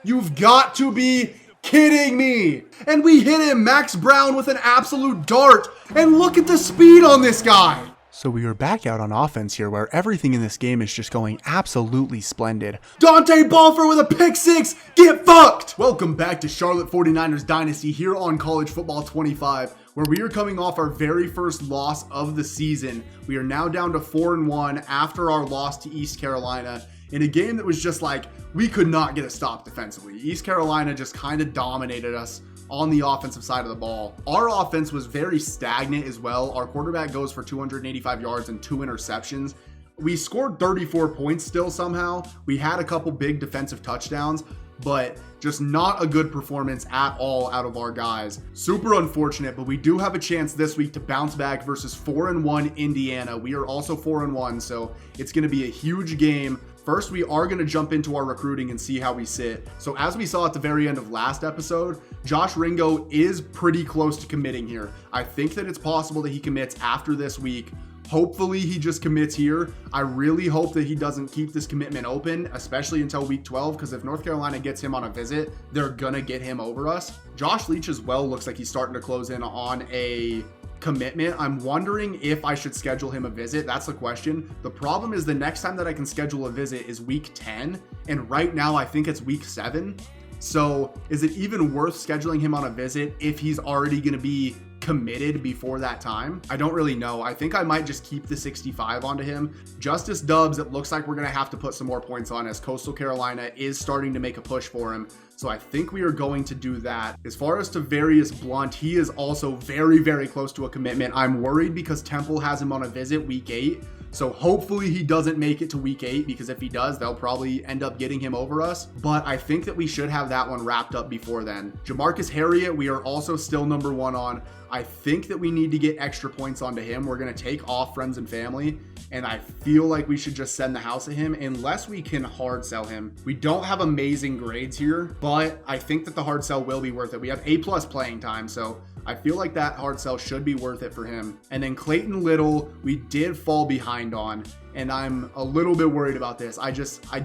You've got to be kidding me. And we hit him, Max Brown, with an absolute dart. And look at the speed on this guy. So we are back out on offense here where everything in this game is just going absolutely splendid. Dante Balfour with a pick six. Get fucked. Welcome back to Charlotte 49ers Dynasty here on College Football 25, where we are coming off our very first loss of the season. We are now down to 4-1 after our loss to East Carolina in a game that was just like, we could not get a stop defensively. East Carolina just kind of dominated us on the offensive side of the ball. Our offense was very stagnant as well. Our quarterback goes for 285 yards and 2 interceptions. We scored 34 points still somehow. We had a couple big defensive touchdowns, but just not a good performance at all out of our guys. Super unfortunate, but we do have a chance this week to bounce back versus 4-1 Indiana. We are also 4-1, so it's going to be a huge game. First, we are going to jump into our recruiting and see how we sit. So as we saw at the very end of last episode, Josh Ringo is pretty close to committing here. I think that it's possible that he commits after this week. Hopefully he just commits here. I really hope that he doesn't keep this commitment open, especially until week 12, because if North Carolina gets him on a visit, they're going to get him over us. Josh Leach as well looks like he's starting to close in on a commitment. I'm wondering if I should schedule him a visit. That's the question. The problem is the next time that I can schedule a visit is week 10. And right now I think it's week 7. So is it even worth scheduling him on a visit if he's already going to be committed before that time? I don't really know. I think I might just keep the 65 onto him. Justice Dubs, it looks like we're going to have to put some more points on as Coastal Carolina is starting to make a push for him. So I think we are going to do that. As far as Tavarius Blunt, he is also very, very close to a commitment. I'm worried because Temple has him on a visit week 8. So hopefully he doesn't make it to week 8, because if he does, they'll probably end up getting him over us. But I think that we should have that one wrapped up before then. Jamarcus Harriet, we are also still number 1 on. I think that we need to get extra points onto him. We're going to take off friends and family, and I feel like we should just send the house at him unless we can hard sell him. We don't have amazing grades here, but I think that the hard sell will be worth it. We have A+ playing time, so I feel like that hard sell should be worth it for him. And then Clayton Little, we did fall behind on, and I'm a little bit worried about this. I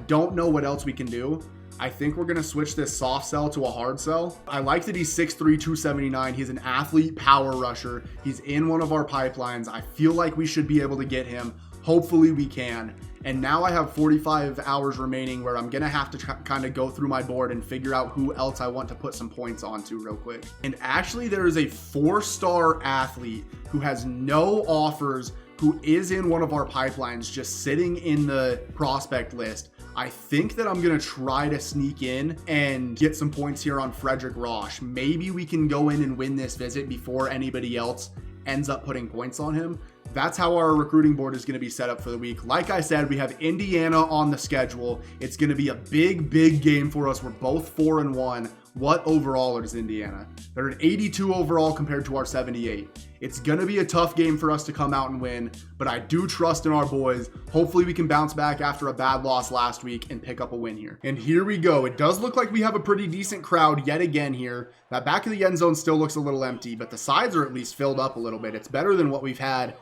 don't know what else we can do. I think we're going to switch this soft sell to a hard sell. I like that he's 6'3", 279. He's an athlete power rusher. He's in one of our pipelines. I feel like we should be able to get him. Hopefully we can. And now I have 45 hours remaining where I'm going to have to kind of go through my board and figure out who else I want to put some points onto real quick. And actually there is a 4-star athlete who has no offers, who is in one of our pipelines, just sitting in the prospect list. I think that I'm going to try to sneak in and get some points here on Frederick Roche. Maybe we can go in and win this visit before anybody else ends up putting points on him. That's how our recruiting board is going to be set up for the week. Like I said, we have Indiana on the schedule. It's going to be a big, big game for us. We're both 4-1. What overall is Indiana? They're an 82 overall compared to our 78. It's going to be a tough game for us to come out and win, but I do trust in our boys. Hopefully we can bounce back after a bad loss last week and pick up a win here. And here we go. It does look like we have a pretty decent crowd yet again here. That back of the end zone still looks a little empty, but the sides are at least filled up a little bit. It's better than what we've had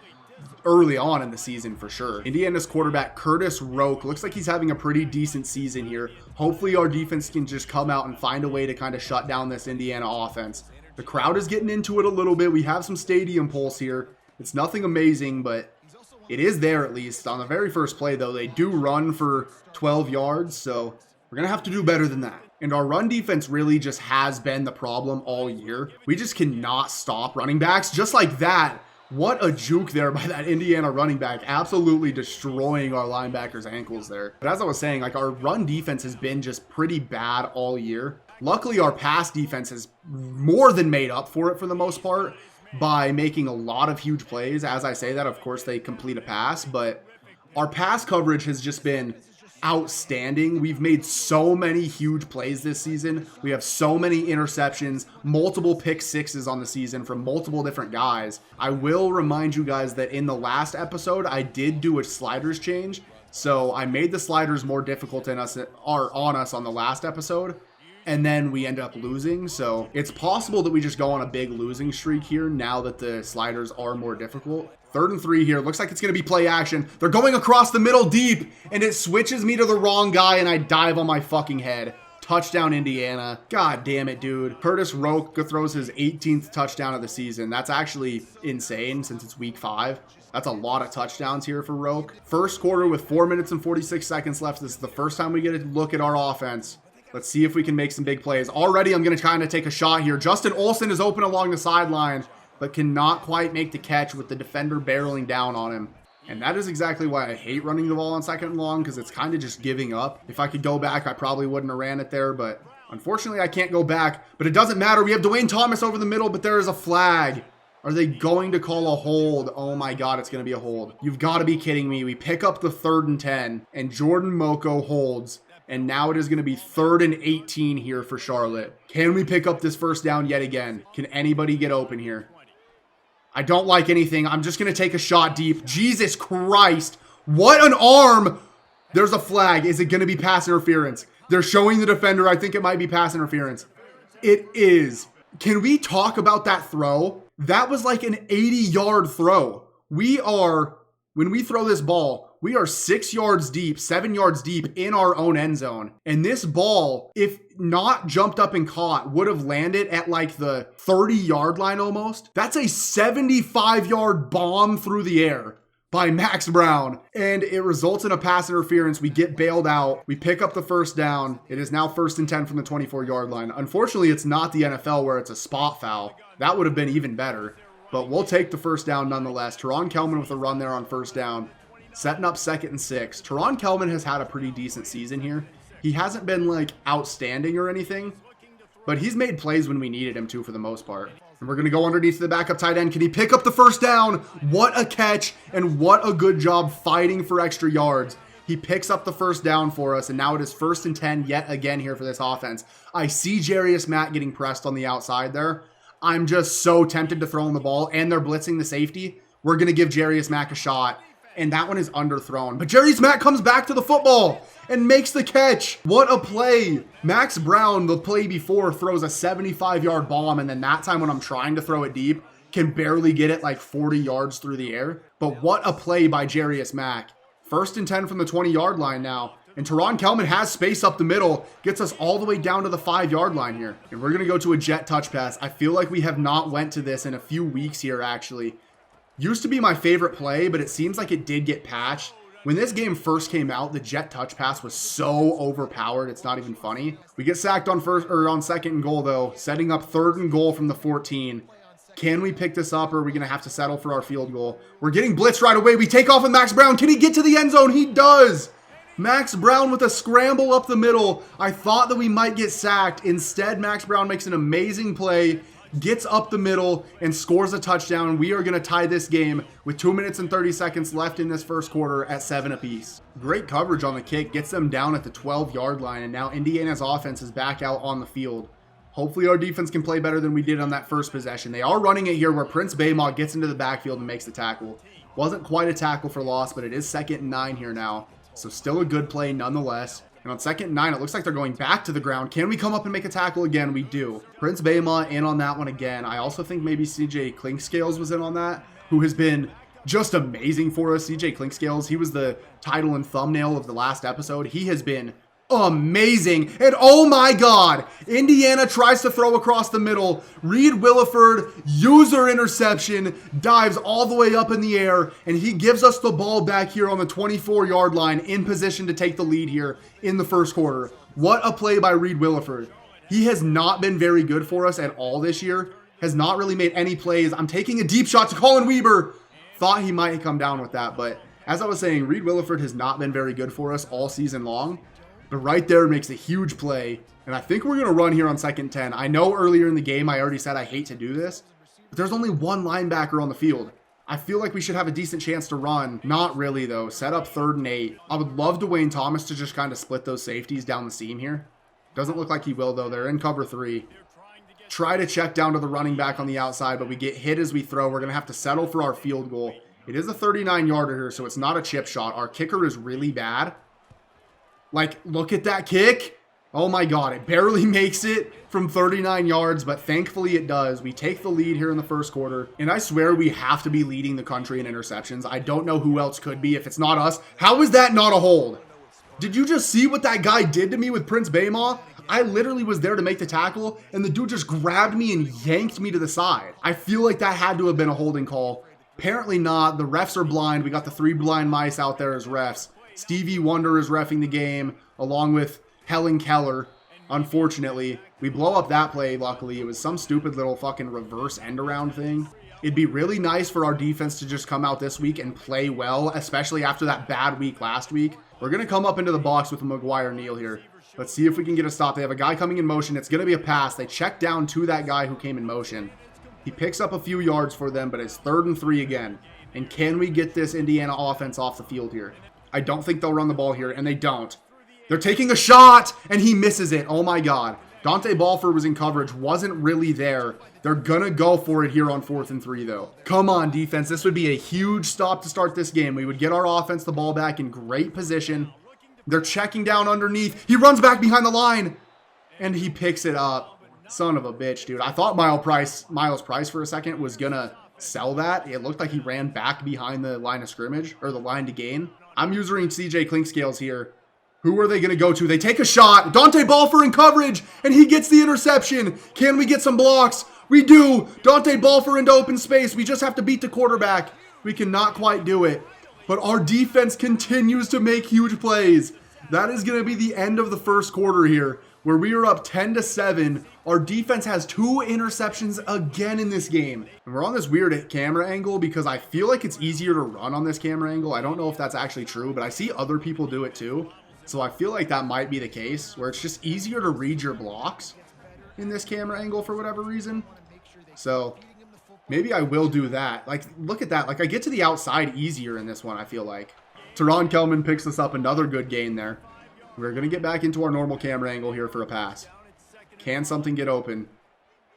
early on in the season for sure. Indiana's quarterback Curtis Roke looks like he's having a pretty decent season here. Hopefully our defense can just come out and find a way to kind of shut down this Indiana offense. The crowd is getting into it a little bit. We have some stadium pulse here. It's nothing amazing, but it is there at least. On the very first play though, they do run for 12 yards, so we're gonna have to do better than that. And our run defense really just has been the problem all year. We just cannot stop running backs just like that. What a juke there by that Indiana running back, absolutely destroying our linebackers' ankles there. But as I was saying, like, our run defense has been just pretty bad all year. Luckily, our pass defense has more than made up for it for the most part by making a lot of huge plays. As I say that, of course, they complete a pass, but our pass coverage has just been outstanding. We've made so many huge plays this season. We have so many interceptions, multiple pick sixes on the season from multiple different guys. I will remind you guys that in the last episode, I did do a sliders change. So I made the sliders more difficult on us on the last episode, and then we end up losing. So it's possible that we just go on a big losing streak here now that the sliders are more difficult. 3rd and 3 here. Looks like it's going to be play action. They're going across the middle deep, and it switches me to the wrong guy, and I dive on my fucking head. Touchdown, Indiana. God damn it, dude. Curtis Roque throws his 18th touchdown of the season. That's actually insane since it's week 5. That's a lot of touchdowns here for Roque. First quarter with 4 minutes and 46 seconds left. This is the first time we get a look at our offense. Let's see if we can make some big plays. Already, I'm going to kind of take a shot here. Justin Olsen is open along the sideline, but cannot quite make the catch with the defender barreling down on him. And that is exactly why I hate running the ball on 2nd and long, because it's kind of just giving up. If I could go back, I probably wouldn't have ran it there, but unfortunately, I can't go back. But it doesn't matter. We have Dwayne Thomas over the middle, but there is a flag. Are they going to call a hold? Oh my God, it's going to be a hold. You've got to be kidding me. We pick up the 3rd and 10, and Jordan Moko holds. And now it is going to be 3rd and 18 here for Charlotte. Can we pick up this first down yet again? Can anybody get open here? I don't like anything. I'm just going to take a shot deep. Jesus Christ. What an arm. There's a flag. Is it going to be pass interference? They're showing the defender. I think it might be pass interference. It is. Can we talk about that throw? That was like an 80-yard throw. When we throw this ball, we are 6 yards deep, 7 yards deep in our own end zone. And this ball, if not jumped up and caught, would have landed at like the 30-yard line almost. That's a 75-yard bomb through the air by Max Brown. And it results in a pass interference. We get bailed out. We pick up the first down. It is now 1st and 10 from the 24-yard line. Unfortunately, it's not the NFL where it's a spot foul. That would have been even better. But we'll take the first down nonetheless. Teron Kelman with a run there on first down. Setting up 2nd and 6. Teron Kelman has had a pretty decent season here. He hasn't been like outstanding or anything, but he's made plays when we needed him to for the most part. And we're going to go underneath the backup tight end. Can he pick up the first down? What a catch, and what a good job fighting for extra yards. He picks up the first down for us, and now it is 1st and 10 yet again here for this offense. I see Jarius Matt getting pressed on the outside there. I'm just so tempted to throw him the ball, and they're blitzing the safety. We're going to give Jarius Mack a shot. And that one is underthrown. But Jarius Mack comes back to the football and makes the catch. What a play. Max Brown, the play before, throws a 75-yard bomb. And then that time when I'm trying to throw it deep, can barely get it like 40 yards through the air. But what a play by Jarius Mack. 1st and 10 from the 20-yard line now. And Teron Kelman has space up the middle, gets us all the way down to the 5-yard line here. And we're going to go to a jet touch pass. I feel like we have not went to this in a few weeks here, actually. Used to be my favorite play, but it seems like it did get patched. When this game first came out, the jet touch pass was so overpowered, it's not even funny. We get sacked on 2nd and goal though, setting up 3rd and goal from the 14. Can we pick this up, or are we going to have to settle for our field goal? We're getting blitzed right away. We take off with Max Brown. Can he get to the end zone? He does. Max Brown with a scramble up the middle. I thought that we might get sacked. Instead, Max Brown makes an amazing play, gets up the middle, and scores a touchdown. We are going to tie this game with 2 minutes and 30 seconds left in this first quarter at 7 apiece. Great coverage on the kick, gets them down at the 12-yard line, and now Indiana's offense is back out on the field. Hopefully our defense can play better than we did on that first possession. They are running it here where Prince Baymaw gets into the backfield and makes the tackle. Wasn't quite a tackle for loss, but it is 2nd and 9 here now. So still a good play nonetheless. And on 2nd and 9, it looks like they're going back to the ground. Can we come up and make a tackle again? We do. Prince Baymaw in on that one again. I also think maybe CJ Clinkscales was in on that, who has been just amazing for us. CJ Clinkscales, he was the title and thumbnail of the last episode. He has been amazing. And oh my God, Indiana tries to throw across the middle. Reed Williford, user interception, dives all the way up in the air, and he gives us the ball back here on the 24-yard line in position to take the lead here in the first quarter. What a play by Reed Williford. He has not been very good for us at all this year. Has not really made any plays. I'm taking a deep shot to Colin Weber. Thought he might come down with that, but as I was saying, Reed Williford has not been very good for us all season long. But right there makes a huge play. And I think we're going to run here on 2nd and 10. I know earlier in the game I already said I hate to do this, but there's only one linebacker on the field. I feel like we should have a decent chance to run. Not really though. Set up 3rd and 8. I would love Dwayne Thomas to just kind of split those safeties down the seam here. Doesn't look like he will though. They're in cover 3. Try to check down to the running back on the outside, but we get hit as we throw. We're going to have to settle for our field goal. It is a 39-yarder here, so it's not a chip shot. Our kicker is really bad. Like, look at that kick. Oh my God, it barely makes it from 39 yards, but thankfully it does. We take the lead here in the first quarter, and I swear we have to be leading the country in interceptions. I don't know who else could be if it's not us. How is that not a hold? Did you just see what that guy did to me with Prince Baymaw? I literally was there to make the tackle, and the dude just grabbed me and yanked me to the side. I feel like that had to have been a holding call. Apparently not. The refs are blind. We got the 3 blind mice out there as refs. Stevie Wonder is reffing the game, along with Helen Keller. Unfortunately, we blow up that play. Luckily, it was some stupid little fucking reverse end around thing. It'd be really nice for our defense to just come out this week and play well, especially after that bad week last week. We're going to come up into the box with McGuire Neal here. Let's see if we can get a stop. They have a guy coming in motion. It's going to be a pass. They check down to that guy who came in motion. He picks up a few yards for them, but it's 3rd and 3 again. And can we get this Indiana offense off the field here? I don't think they'll run the ball here, and they don't. They're taking a shot, and he misses it. Oh my God. Dante Balfour was in coverage, wasn't really there. They're gonna go for it here on 4th and 3 though. Come on, defense. This would be a huge stop to start this game. We would get our offense the ball back in great position. They're checking down underneath. He runs back behind the line, and he picks it up. Son of a bitch, dude. I thought Miles Price for a second was gonna sell that. It looked like he ran back behind the line of scrimmage, or the line to gain. I'm using CJ Clinkscales here. Who are they going to go to? They take a shot. Dante Balfour in coverage, and he gets the interception. Can we get some blocks? We do. Dante Balfour into open space. We just have to beat the quarterback. We cannot quite do it. But our defense continues to make huge plays. That is going to be the end of the first quarter here, where we are up 10-7. Our defense has 2 interceptions again in this game. And we're on this weird camera angle because I feel like it's easier to run on this camera angle. I don't know if that's actually true, but I see other people do it too. So I feel like that might be the case, where it's just easier to read your blocks in this camera angle for whatever reason. So maybe I will do that. Like, look at that. Like, I get to the outside easier in this one, I feel like. Teron Kelman picks us up another good gain there. We're going to get back into our normal camera angle here for a pass. Can something get open?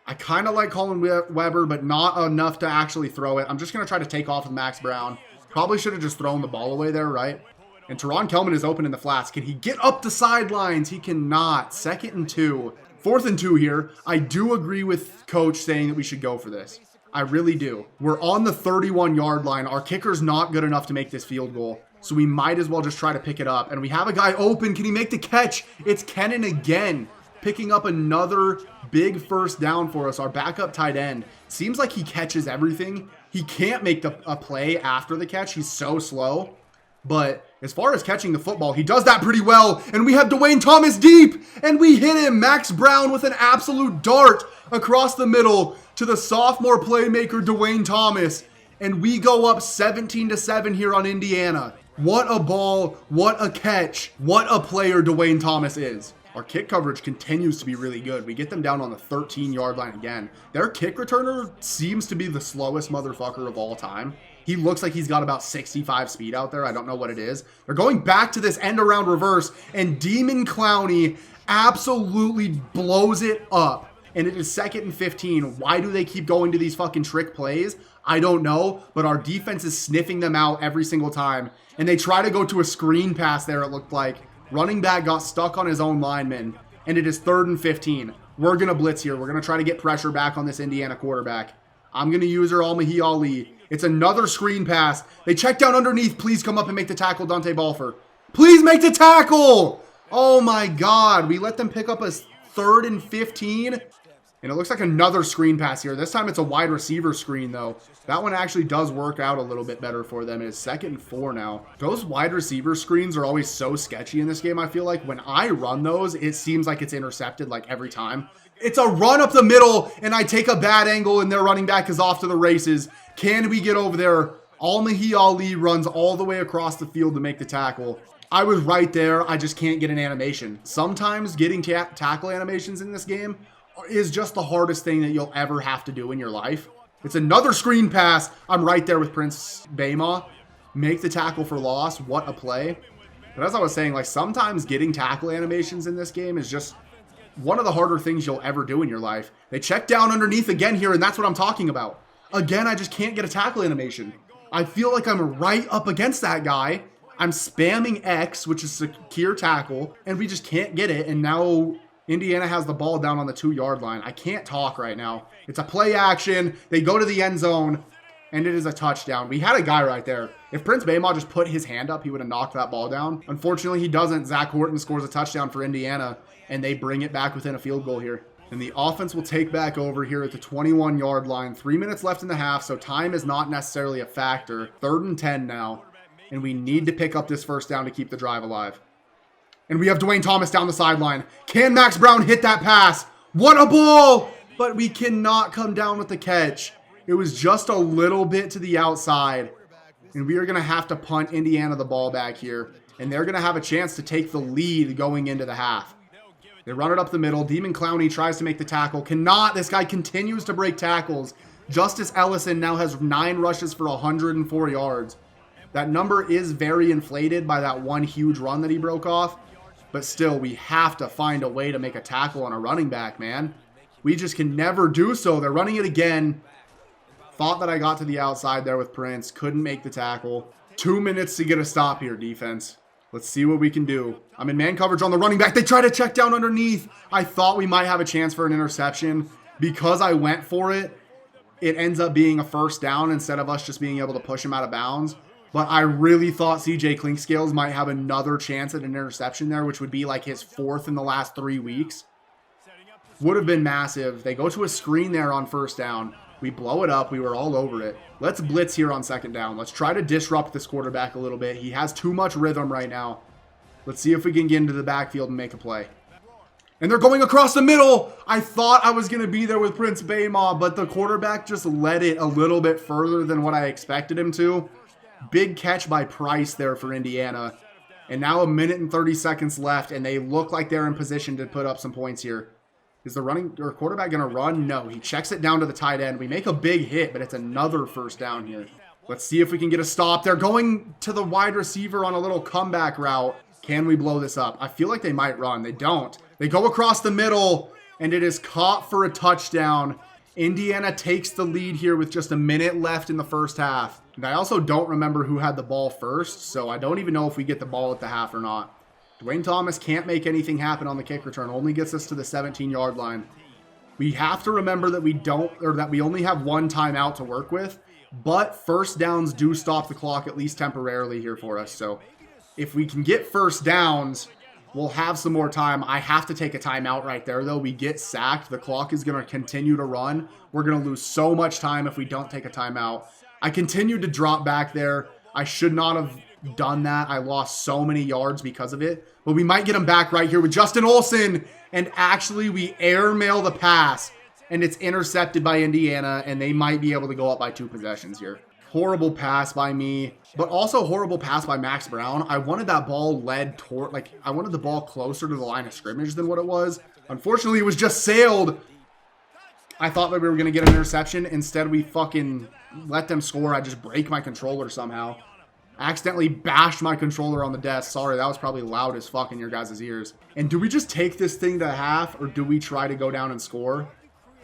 I kind of like Colin Weber, but not enough to actually throw it. I'm just going to try to take off with Max Brown. Probably should have just thrown the ball away there, right? And Teron Kelman is open in the flats. Can he get up the sidelines? He cannot. 2nd and 2. 4th and 2 here. I do agree with Coach saying that we should go for this. I really do. We're on the 31-yard line. Our kicker's not good enough to make this field goal, so we might as well just try to pick it up. And we have a guy open. Can he make the catch? It's Kennan again, picking up another big first down for us. Our backup tight end. Seems like he catches everything. He can't make a play after the catch. He's so slow. But as far as catching the football, he does that pretty well. And we have Dwayne Thomas deep. And we hit him. Max Brown with an absolute dart across the middle to the sophomore playmaker, Dwayne Thomas. And we go up 17-7 here on Indiana. What a ball. What a catch. What a player Dwayne Thomas is. Our kick coverage continues to be really good. We get them down on the 13-yard line again. Their kick returner seems to be the slowest motherfucker of all time. He looks like he's got about 65 speed out there. I don't know what it is. They're going back to this end around reverse, and Demon Clowney absolutely blows it up. And it is 2nd and 15. Why do they keep going to these fucking trick plays? I don't know, but our defense is sniffing them out every single time. And they try to go to a screen pass there, it looked like. Running back got stuck on his own lineman, and it is 3rd and 15. We're going to blitz here. We're going to try to get pressure back on this Indiana quarterback. I'm going to use her Almahi Ali. It's another screen pass. They check down underneath. Please come up and make the tackle, Dante Balfour. Please make the tackle! Oh my God. We let them pick up a 3rd and 15. And it looks like another screen pass here. This time it's a wide receiver screen, though. That one actually does work out a little bit better for them. It's 2nd and 4 now. Those wide receiver screens are always so sketchy in this game, I feel like. When I run those, it seems like it's intercepted like every time. It's a run up the middle, and I take a bad angle, and their running back is off to the races. Can we get over there? Almahi Ali runs all the way across the field to make the tackle. I was right there. I just can't get an animation. Sometimes getting tackle animations in this game is just the hardest thing that you'll ever have to do in your life. It's another screen pass. I'm right there with Prince Bama. Make the tackle for loss. What a play. But as I was saying, like, sometimes getting tackle animations in this game is just one of the harder things you'll ever do in your life. They check down underneath again here, and that's what I'm talking about. Again, I just can't get a tackle animation. I feel like I'm right up against that guy. I'm spamming X, which is secure tackle, and we just can't get it. And now Indiana has the ball down on the 2-yard line. I can't talk right now. It's a play action. They go to the end zone, and it is a touchdown. We had a guy right there. If Prince Bama just put his hand up, he would have knocked that ball down. Unfortunately, he doesn't. Zach Horton scores a touchdown for Indiana. and they bring it back within a field goal here. And the offense will take back over here at the 21-yard line. 3 minutes left in the half, so time is not necessarily a factor. 3rd and 10 now, and we need to pick up this first down to keep the drive alive. And we have Dwayne Thomas down the sideline. Can Max Brown hit that pass? What a ball! But we cannot come down with the catch. It was just a little bit to the outside. And we are going to have to punt Indiana the ball back here. And they're going to have a chance to take the lead going into the half. They run it up the middle. Demon Clowney tries to make the tackle. Cannot. This guy continues to break tackles. Justice Ellison now has 9 rushes for 104 yards. That number is very inflated by that one huge run that he broke off. But still, we have to find a way to make a tackle on a running back, man. We just can never do so. They're running it again. Thought that I got to the outside there with Prince. Couldn't make the tackle. 2 minutes to get a stop here, defense. Let's see what we can do. I'm in man coverage on the running back. They try to check down underneath. I thought we might have a chance for an interception. Because I went for it, it ends up being a first down instead of us just being able to push him out of bounds. But I really thought CJ Clinkscales might have another chance at an interception there, which would be like his 4th in the last 3 weeks. Would have been massive. They go to a screen there on first down. We blow it up. We were all over it. Let's blitz here on 2nd down. Let's try to disrupt this quarterback a little bit. He has too much rhythm right now. Let's see if we can get into the backfield and make a play. And they're going across the middle. I thought I was going to be there with Prince Baymaw, but the quarterback just led it a little bit further than what I expected him to. Big catch by Price there for Indiana. And now 1 minute and 30 seconds left, and they look like they're in position to put up some points here. Is the quarterback going to run? No, he checks it down to the tight end. We make a big hit, but it's another first down here. Let's see if we can get a stop. They're going to the wide receiver on a little comeback route. Can we blow this up? I feel like they might run. They don't. They go across the middle, and it is caught for a touchdown. Indiana takes the lead here with just 1 minute left in the first half. And I also don't remember who had the ball first, so I don't even know if we get the ball at the half or not. Dwayne Thomas can't make anything happen on the kick return. Only gets us to the 17-yard line. We have to remember that we only have 1 timeout to work with, but first downs do stop the clock at least temporarily here for us. So if we can get first downs, we'll have some more time. I have to take a timeout right there, though. We get sacked. The clock is going to continue to run. We're going to lose so much time if we don't take a timeout. I continued to drop back there. I should not have done that. I lost so many yards because of it. But we might get him back right here with Justin Olsen. And actually, we airmail the pass. And it's intercepted by Indiana. And they might be able to go up by 2 possessions here. Horrible pass by me. But also horrible pass by Max Brown. I wanted that ball led toward, I wanted the ball closer to the line of scrimmage than what it was. Unfortunately, it was just sailed. I thought that we were going to get an interception. Instead, we fucking let them score. I just break my controller somehow. I accidentally bashed my controller on the desk. Sorry, that was probably loud as fuck in your guys' ears. And do we just take this thing to half, or do we try to go down and score?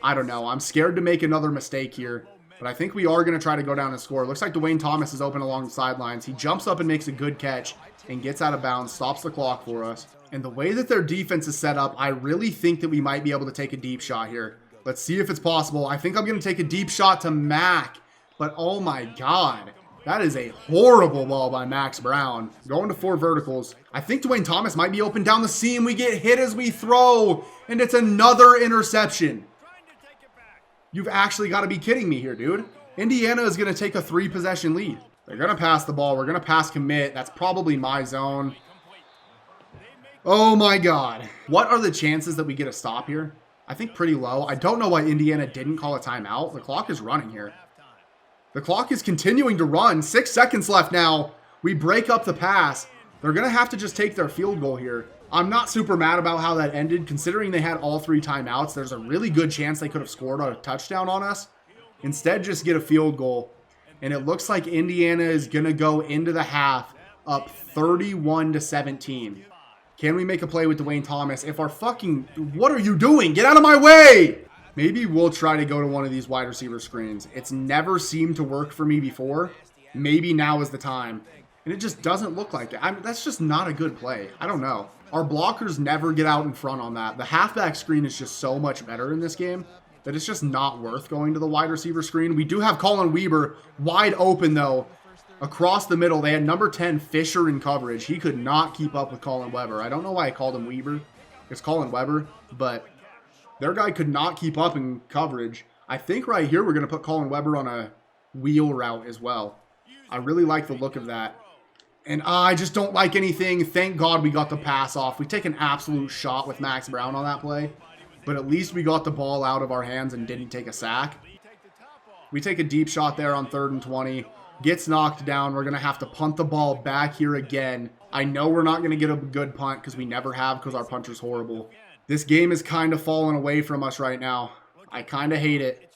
I don't know. I'm scared to make another mistake here. But I think we are going to try to go down and score. Looks like Dwayne Thomas is open along the sidelines. He jumps up and makes a good catch and gets out of bounds, stops the clock for us. And the way that their defense is set up, I really think that we might be able to take a deep shot here. Let's see if it's possible. I think I'm going to take a deep shot to Mac. But oh my God. That is a horrible ball by Max Brown. Going to 4 verticals. I think Dwayne Thomas might be open down the seam. We get hit as we throw. And it's another interception. You've actually got to be kidding me here, dude. Indiana is going to take a 3-possession lead. They're going to pass the ball. We're going to pass commit. That's probably my zone. Oh my God. What are the chances that we get a stop here? I think pretty low. I don't know why Indiana didn't call a timeout. The clock is running here. The clock is continuing to run. 6 seconds left now. We break up the pass. They're going to have to just take their field goal here. I'm not super mad about how that ended. Considering they had all 3 timeouts, there's a really good chance they could have scored a touchdown on us. Instead, just get a field goal. And it looks like Indiana is going to go into the half up 31-17. Can we make a play with Dwayne Thomas? If our fucking... What are you doing? Get out of my way! Maybe we'll try to go to one of these wide receiver screens. It's never seemed to work for me before. Maybe now is the time. And it just doesn't look like it. That's just not a good play. I don't know. Our blockers never get out in front on that. The halfback screen is just so much better in this game that it's just not worth going to the wide receiver screen. We do have Colin Weber wide open, though. Across the middle, they had number 10 Fisher in coverage. He could not keep up with Colin Weber. I don't know why I called him Weber. It's Colin Weber, but their guy could not keep up in coverage. I think right here we're going to put Colin Weber on a wheel route as well. I really like the look of that. And I just don't like anything. Thank God we got the pass off. We take an absolute shot with Max Brown on that play, but at least we got the ball out of our hands and didn't take a sack. We take a deep shot there on 3rd and 20. Gets knocked down. We're going to have to punt the ball back here again. I know we're not going to get a good punt because we never have because our puncher's horrible. This game is kind of falling away from us right now. I kind of hate it.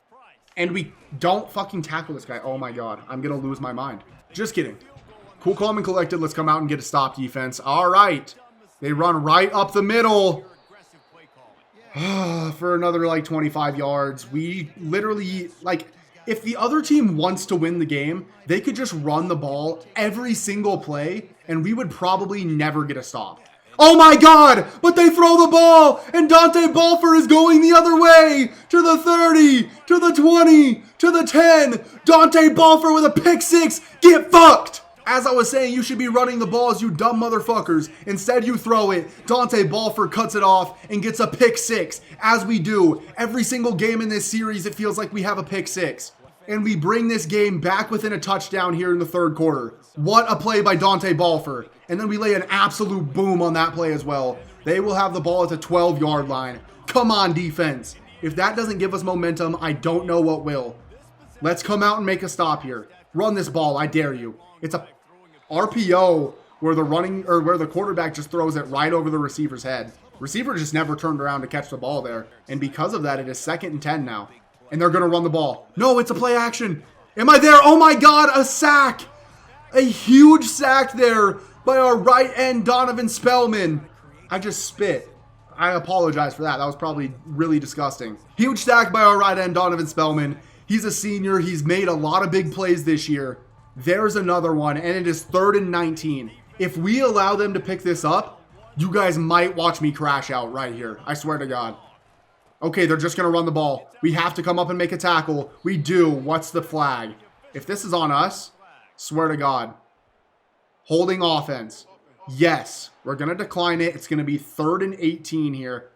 And we don't fucking tackle this guy. Oh my God. I'm going to lose my mind. Just kidding. Cool, calm, and collected. Let's come out and get a stop defense. All right. They run right up the middle. For another like 25 yards. We literally, like, if the other team wants to win the game, they could just run the ball every single play, and we would probably never get a stop. Oh my God! But they throw the ball, and Dante Balfour is going the other way! To the 30, to the 20, to the 10! Dante Balfour with a pick six! Get fucked! As I was saying, you should be running the balls, you dumb motherfuckers. Instead, you throw it. Dante Balfour cuts it off and gets a pick six, as we do. Every single game in this series, it feels like we have a pick six. And we bring this game back within a touchdown here in the 3rd quarter. What a play by Dante Balfour. And then we lay an absolute boom on that play as well. They will have the ball at the 12-yard line. Come on, defense. If that doesn't give us momentum, I don't know what will. Let's come out and make a stop here. Run this ball, I dare you. It's a RPO where the quarterback just throws it right over the receiver's head. Receiver just never turned around to catch the ball there. And because of that, it is 2nd and 10 now. And they're going to run the ball. No, it's a play action. Am I there? Oh my God, a sack. A huge sack there by our right end, Donovan Spellman. I just spit. I apologize for that. That was probably really disgusting. Huge sack by our right end, Donovan Spellman. He's a senior. He's made a lot of big plays this year. There's another one, and it is 3rd and 19. If we allow them to pick this up, you guys might watch me crash out right here. I swear to God. Okay, they're just going to run the ball. We have to come up and make a tackle. We do. What's the flag? If this is on us, swear to God. Holding offense. Yes, we're going to decline it. It's going to be 3rd and 18 here,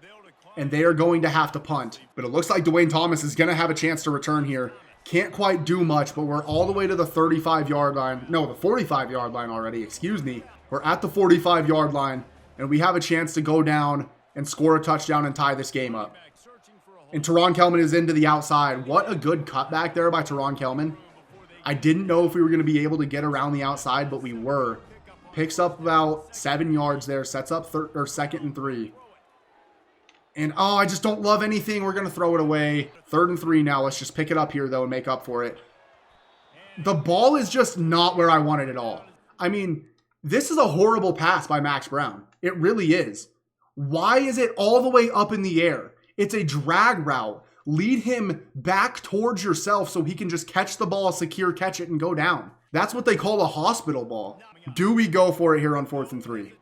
and they are going to have to punt. But it looks like Dwayne Thomas is going to have a chance to return here. Can't quite do much, but we're all the way to the 35-yard line. No, the 45-yard line already. Excuse me. We're at the 45-yard line, and we have a chance to go down and score a touchdown and tie this game up. And Teron Kelman is into the outside. What a good cutback there by Teron Kelman. I didn't know if we were going to be able to get around the outside, but we were. Picks up about 7 yards there. Sets up 2nd and 3. And, oh, I just don't love anything. We're going to throw it away. 3rd and 3 now. Let's just pick it up here, though, and make up for it. The ball is just not where I want it at all. I mean, this is a horrible pass by Max Brown. It really is. Why is it all the way up in the air? It's a drag route. Lead him back towards yourself so he can just catch the ball, secure, catch it, and go down. That's what they call a hospital ball. Do we go for it here on 4th and 3?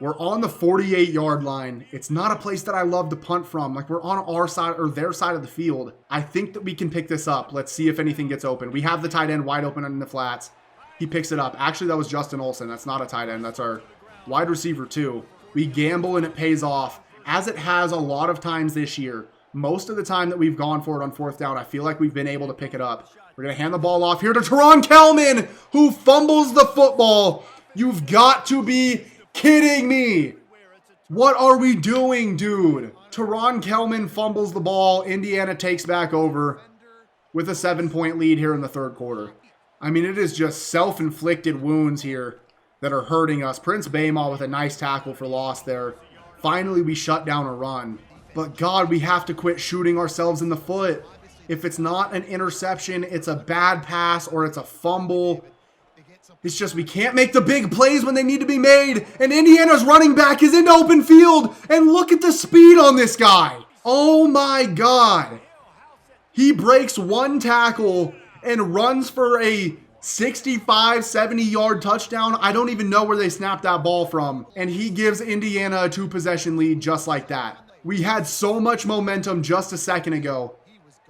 We're on the 48-yard line. It's not a place that I love to punt from. Like, we're on our side or their side of the field. I think that we can pick this up. Let's see if anything gets open. We have the tight end wide open in the flats. He picks it up. Actually, that was Justin Olsen. That's not a tight end. That's our wide receiver too. We gamble and it pays off, as it has a lot of times this year. Most of the time that we've gone for it on 4th down, I feel like we've been able to pick it up. We're going to hand the ball off here to Teron Kelman, who fumbles the football. You've got to be kidding me. What are we doing, dude? Teron Kelman fumbles the ball. Indiana takes back over with a 7-point lead here in the 3rd quarter. I mean, it is just self-inflicted wounds here that are hurting us. Prince Baymaw with a nice tackle for loss there. Finally, we shut down a run. But God, we have to quit shooting ourselves in the foot. If it's not an interception, it's a bad pass or it's a fumble. It's just we can't make the big plays when they need to be made. And Indiana's running back is in open field. And look at the speed on this guy. Oh my God. He breaks one tackle and runs for a 65, 70-yard touchdown. I don't even know where they snapped that ball from. And he gives Indiana a 2-possession lead just like that. We had so much momentum just a second ago.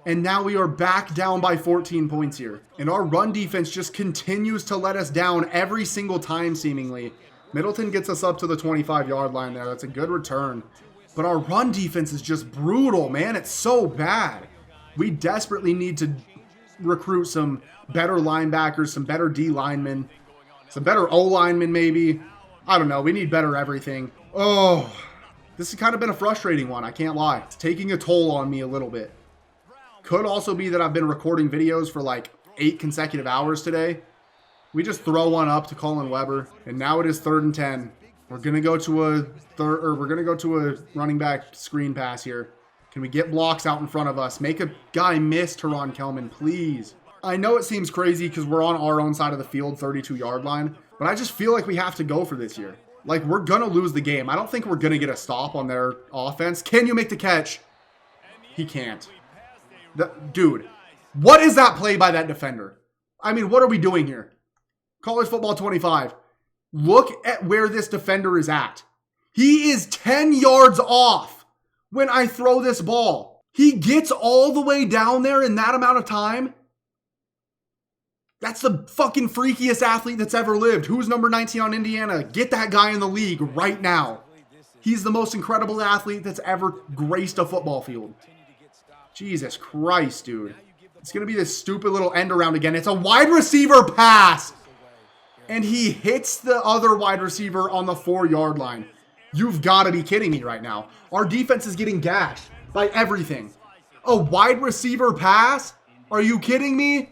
And now we are back down by 14 points here. And our run defense just continues to let us down every single time, seemingly. Middleton gets us up to the 25-yard line there. That's a good return. But our run defense is just brutal, man. It's so bad. We desperately need to recruit some better linebackers, some better D linemen, some better O linemen maybe. I don't know. We need better everything. Oh, this has kind of been a frustrating one. I can't lie. It's taking a toll on me a little bit. Could also be that I've been recording videos for like 8 consecutive hours today. We just throw one up to Colin Weber, and now it is 3rd and 10. We're gonna go to a running back screen pass here. Can we get blocks out in front of us? Make a guy miss Teron Kelman, please. I know it seems crazy because we're on our own side of the field, 32-yard line, but I just feel like we have to go for this here. Like, we're gonna lose the game. I don't think we're gonna get a stop on their offense. Can you make the catch? He can't. Dude, what is that play by that defender? I mean, what are we doing here? College Football 25. Look at where this defender is at. He is 10 yards off when I throw this ball. He gets all the way down there in that amount of time. That's the fucking freakiest athlete that's ever lived. Who's number 19 on Indiana? Get that guy in the league right now. He's the most incredible athlete that's ever graced a football field. Jesus Christ, dude. It's going to be this stupid little end around again. It's a wide receiver pass. And he hits the other wide receiver on the 4-yard line. You've got to be kidding me right now. Our defense is getting gashed by everything. A wide receiver pass? Are you kidding me?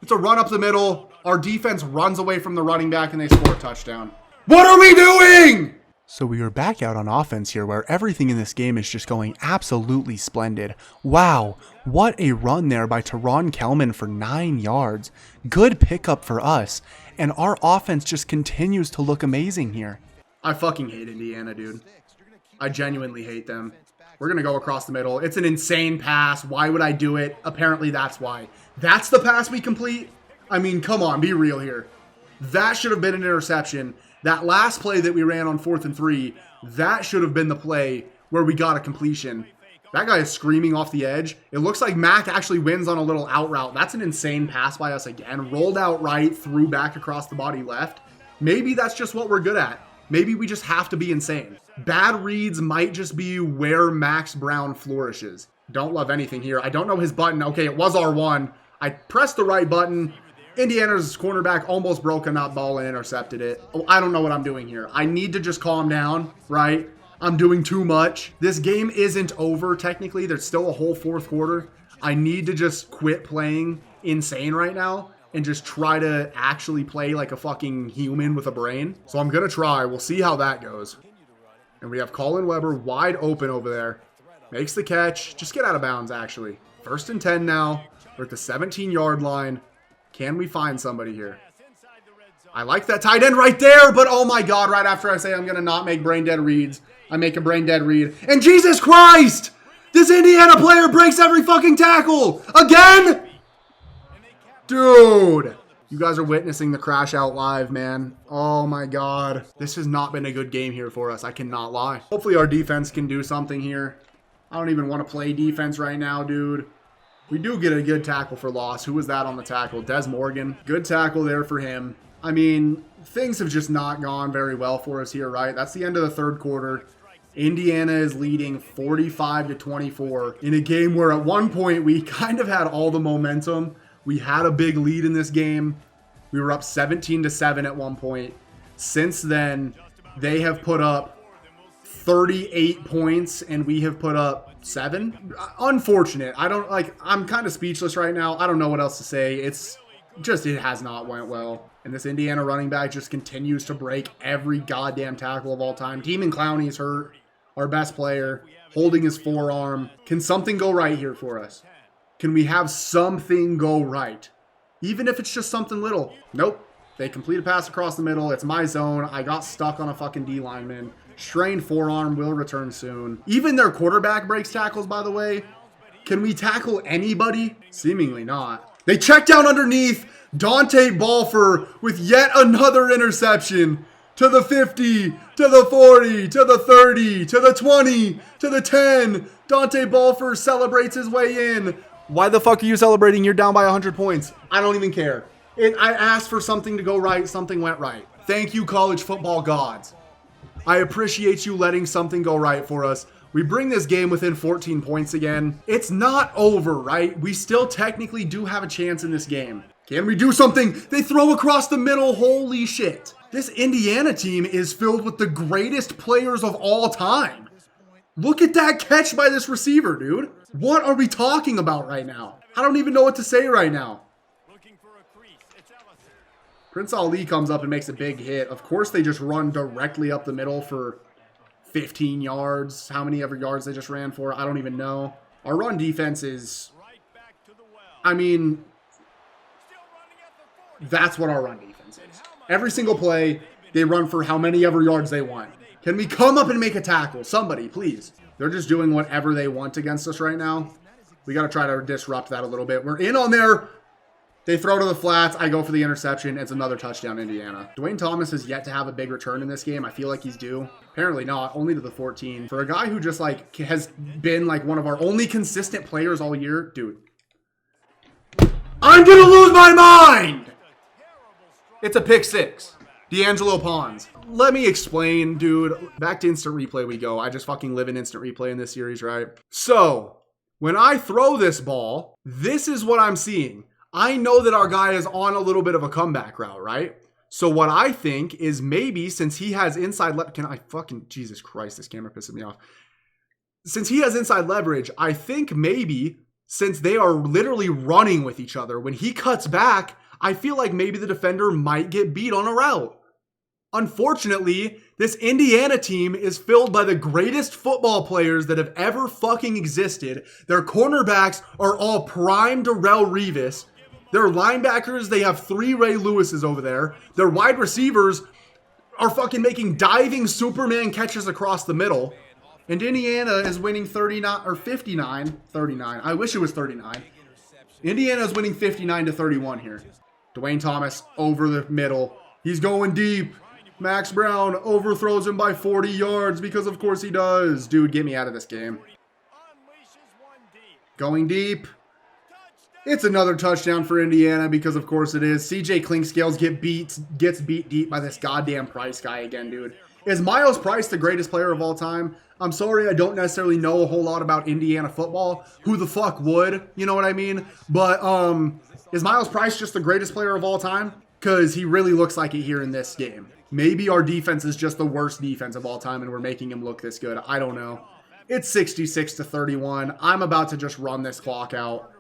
It's a run up the middle. Our defense runs away from the running back and they score a touchdown. What are we doing? So we are back out on offense here where everything in this game is just going absolutely splendid. Wow, what a run there by Teron Kelman for 9 yards. Good pickup for us. And our offense just continues to look amazing here. I fucking hate Indiana, dude. I genuinely hate them. We're going to go across the middle. It's an insane pass. Why would I do it? Apparently that's why. That's the pass we complete? I mean, come on, be real here. That should have been an interception. That last play that we ran on 4th and 3, that should have been the play where we got a completion. That guy is screaming off the edge. It looks like Mac actually wins on a little out route. That's an insane pass by us again. Rolled out right, threw back across the body left. Maybe that's just what we're good at. Maybe we just have to be insane. Bad reads might just be where Max Brown flourishes. Don't love anything here. I don't know his button. Okay, it was R1. I pressed the right button. Indiana's cornerback almost broke on that ball and intercepted it. Oh, I don't know what I'm doing here. I need to just calm down, right? I'm doing too much. This game isn't over, technically. There's still a whole 4th quarter. I need to just quit playing insane right now and just try to actually play like a fucking human with a brain. So I'm going to try. We'll see how that goes. And we have Colin Weber wide open over there. Makes the catch. Just get out of bounds, actually. 1st and 10 now. We're at the 17-yard line. Can we find somebody here? I like that tight end right there, but oh my God, right after I say I'm going to not make brain dead reads, I make a brain dead read. And Jesus Christ! This Indiana player breaks every fucking tackle! Again? Dude! You guys are witnessing the crash out live, man. Oh my God. This has not been a good game here for us. I cannot lie. Hopefully our defense can do something here. I don't even want to play defense right now, dude. We do get a good tackle for loss. Who was that on the tackle? Des Morgan. Good tackle there for him. I mean, things have just not gone very well for us here, right? That's the end of the 3rd quarter. Indiana is leading 45-24 in a game where at one point we kind of had all the momentum. We had a big lead in this game. We were up 17-7 at one point. Since then, they have put up 38 points and we have put up 7. Unfortunate. I'm kind of speechless right now. I don't know what else to say. It has not went well. And this Indiana running back just continues to break every goddamn tackle of all time. Team and Clowney's hurt. Our best player holding his forearm. Can something go right here for us? Can we have something go right? Even if it's just something little. Nope. They complete a pass across the middle. It's my zone. I got stuck on a fucking D lineman. Strained forearm, will return soon. Even their quarterback breaks tackles, by the way. Can we tackle anybody? Seemingly not. They check down underneath. Dante Balfour with yet another interception. To the 50, to the 40, to the 30, to the 20, to the 10. Dante Balfour celebrates his way in. Why the fuck are you celebrating? You're down by 100 points. I don't even care. I asked for something to go right. Something went right. Thank you, college football gods. I appreciate you letting something go right for us. We bring this game within 14 points again. It's not over, right? We still technically do have a chance in this game. Can we do something? They throw across the middle. Holy shit. This Indiana team is filled with the greatest players of all time. Look at that catch by this receiver, dude. What are we talking about right now? I don't even know what to say right now. Prince Ali comes up and makes a big hit. Of course, they just run directly up the middle for 15 yards. How many ever yards they just ran for, I don't even know. Our run defense is, I mean, that's what our run defense is. Every single play, they run for how many ever yards they want. Can we come up and make a tackle? Somebody, please. They're just doing whatever they want against us right now. We got to try to disrupt that a little bit. We're in on there. They throw to the flats. I go for the interception. It's another touchdown, Indiana. Dwayne Thomas has yet to have a big return in this game. I feel like he's due. Apparently not. Only to the 14. For a guy who just like has been like one of our only consistent players all year. Dude. I'm going to lose my mind. It's a pick six. D'Angelo Pons. Let me explain, dude. Back to instant replay we go. I just fucking live in instant replay in this series, right? So, when I throw this ball, this is what I'm seeing. I know that our guy is on a little bit of a comeback route, right? So what I think is maybe since he has inside Jesus Christ, this camera pisses me off. Since he has inside leverage, I think maybe since they are literally running with each other, when he cuts back, I feel like maybe the defender might get beat on a route. Unfortunately, this Indiana team is filled by the greatest football players that have ever fucking existed. Their cornerbacks are all prime Darrelle Revis. Their linebackers, they have 3 Ray Lewises over there. Their wide receivers are fucking making diving Superman catches across the middle. And Indiana is winning 39 or 39. I wish it was 39. Indiana is winning 59-31 here. Dwayne Thomas over the middle. He's going deep. Max Brown overthrows him by 40 yards because of course he does. Dude, get me out of this game. Going deep. It's another touchdown for Indiana because of course it is. CJ Clinkscales gets beat deep by this goddamn Price guy again, dude. Is Miles Price the greatest player of all time? I'm sorry, I don't necessarily know a whole lot about Indiana football. Who the fuck would? You know what I mean? But is Miles Price just the greatest player of all time? Because he really looks like it here in this game. Maybe our defense is just the worst defense of all time and we're making him look this good. I don't know. It's 66-31. I'm about to just run this clock out.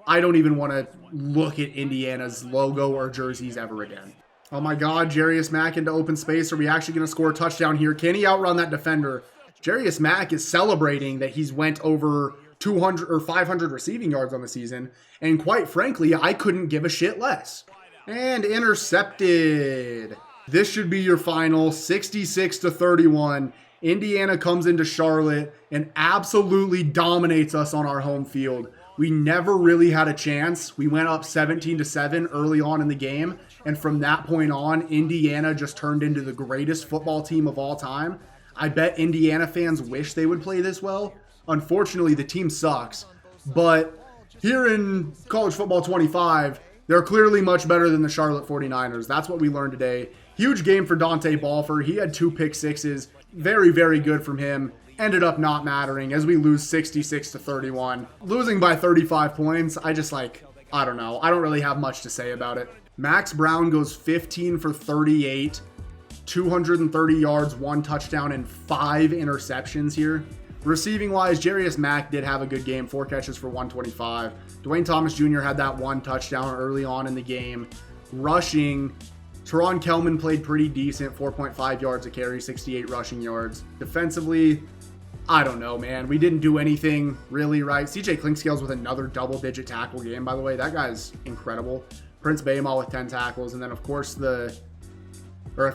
I don't even want to look at Indiana's logo or jerseys ever again. Oh my God, Jarius Mack into open space. Are we actually going to score a touchdown here? Can he outrun that defender? Jarius Mack is celebrating that he's went over 200 or 500 receiving yards on the season. And quite frankly, I couldn't give a shit less. And intercepted. This should be your final, 66-31. Indiana comes into Charlotte and absolutely dominates us on our home field. We never really had a chance. We went up 17-7 early on in the game. And from that point on, Indiana just turned into the greatest football team of all time. I bet Indiana fans wish they would play this well. Unfortunately, the team sucks. But here in College Football 25, they're clearly much better than the Charlotte 49ers. That's what we learned today. Huge game for Dante Balfour. He had 2 pick sixes. Very, very good from him. Ended up not mattering as we lose 66-31. Losing by 35 points, I don't know. I don't really have much to say about it. Max Brown goes 15 for 38, 230 yards, 1 touchdown, and 5 interceptions here. Receiving wise, Jarius Mack did have a good game, 4 catches for 125. Dwayne Thomas Jr. had that 1 touchdown early on in the game. Rushing, Teron Kelman played pretty decent, 4.5 yards a carry, 68 rushing yards. Defensively, I don't know, man. We didn't do anything really right. CJ Clinkscales with another double-digit tackle game, by the way. That guy's incredible. Prince Baymal with 10 tackles, and then, of course, a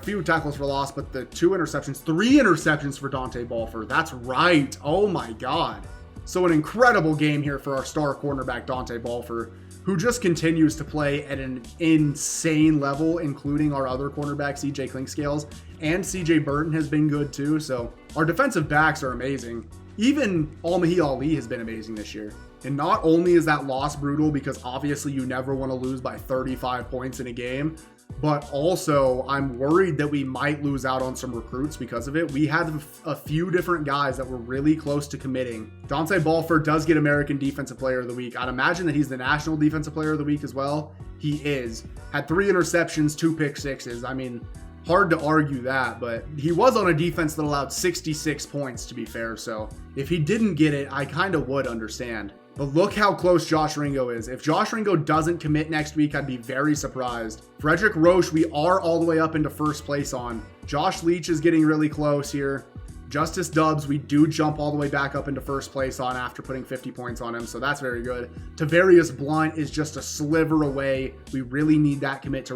few tackles for loss, but the 3 interceptions for Dante Balfour. That's right. Oh, my God. So an incredible game here for our star cornerback, Dante Balfour, who just continues to play at an insane level, including our other cornerback, CJ Clinkscales, and CJ Burton has been good too. So our defensive backs are amazing. Even Almahi Ali has been amazing this year. And not only is that loss brutal because obviously you never want to lose by 35 points in a game, but also I'm worried that we might lose out on some recruits because of it. We had a few different guys that were really close to committing. Dante Balfour does get American Defensive Player of the Week. I'd imagine that he's the National Defensive Player of the Week as well. He is. Had 3 interceptions, 2 pick sixes. I mean, hard to argue that, but he was on a defense that allowed 66 points, to be fair. So if he didn't get it, I kind of would understand. But look how close Josh Ringo is. If Josh Ringo doesn't commit next week, I'd be very surprised. Frederick Roche, we are all the way up into first place on. Josh Leach is getting really close here. Justice Dubs, we do jump all the way back up into first place on after putting 50 points on him, so that's very good. Tavarius Blunt is just a sliver away. We really need that commitment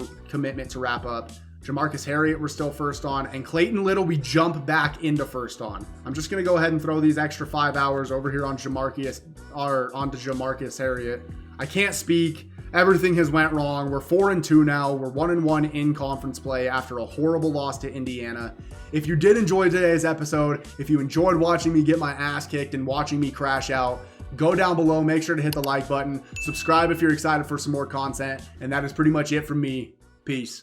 to wrap up. Jamarcus Harriet, we're still first on. And Clayton Little, we jump back into first on. I'm just going to go ahead and throw these extra 5 hours over here on onto Jamarcus Harriet. I can't speak. Everything has went wrong. We're 4-2 now. We're 1-1 in conference play after a horrible loss to Indiana. If you did enjoy today's episode, if you enjoyed watching me get my ass kicked and watching me crash out, go down below. Make sure to hit the like button. Subscribe if you're excited for some more content. And that is pretty much it from me. Peace.